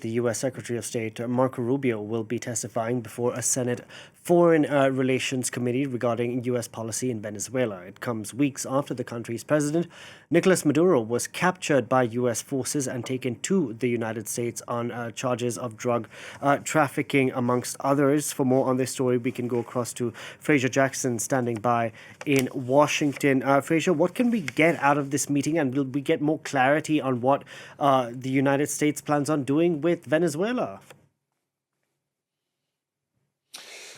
The U.S. Secretary of State Marco Rubio will be testifying before a Senate Foreign Relations Committee regarding U.S. policy in Venezuela. It comes weeks after the country's president, Nicolas Maduro, was captured by U.S. forces and taken to the United States on charges of drug trafficking, amongst others. For more on this story, we can go across to Fraser Jackson, standing by in Washington. Fraser, what can we get out of this meeting, and will we get more clarity on what the United States plans on doing with Venezuela?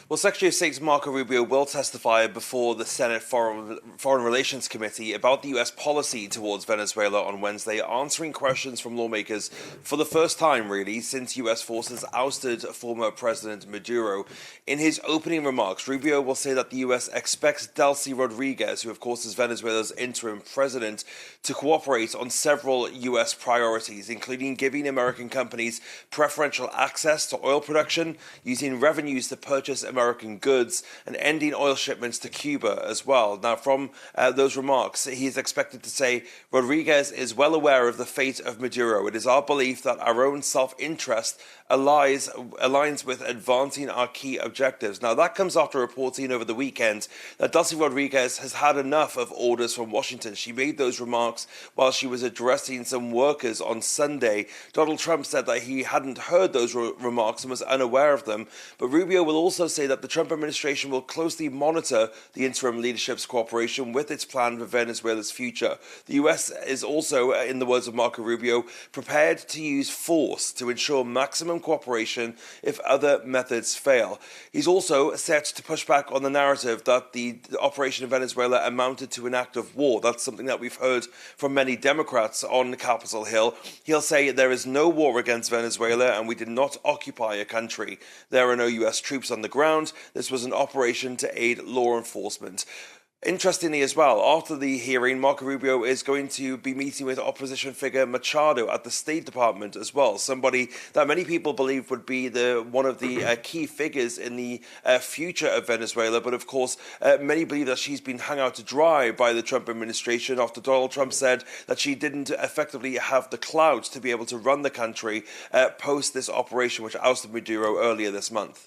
Well, Secretary of State Marco Rubio will testify before the Senate Foreign Relations Committee about the U.S. policy towards Venezuela on Wednesday, answering questions from lawmakers for the first time, really, since U.S. forces ousted former President Maduro. In his opening remarks, Rubio will say that the U.S. expects Delcy Rodriguez, who of course is Venezuela's interim president, to cooperate on several U.S. priorities, including giving American companies preferential access to oil production, using revenues to purchase American goods, and ending oil shipments to Cuba as well. Now, from those remarks, he is expected to say, Rodriguez is well aware of the fate of Maduro. It is our belief that our own self-interest aligns with advancing our key objectives. Now, that comes after reporting over the weekend that Delcy Rodriguez has had enough of orders from Washington. She made those remarks while she was addressing some workers on Sunday. Donald Trump said that he hadn't heard those remarks and was unaware of them. But Rubio will also say that the Trump administration will closely monitor the interim leadership's cooperation with its plan for Venezuela's future. The U.S. is also, in the words of Marco Rubio, prepared to use force to ensure maximum cooperation if other methods fail. He's also set to push back on the narrative that the operation in Venezuela amounted to an act of war. That's something that we've heard from many Democrats on Capitol Hill. He'll say there is no war against Venezuela and we did not occupy a country. There are no U.S. troops on the ground. This was an operation to aid law enforcement. Interestingly as well, after the hearing, Marco Rubio is going to be meeting with opposition figure Machado at the State Department as well, somebody that many people believe would be one of the key figures in the future of Venezuela. But of course, many believe that she's been hung out to dry by the Trump administration after Donald Trump said that she didn't effectively have the clout to be able to run the country post this operation, which ousted Maduro earlier this month.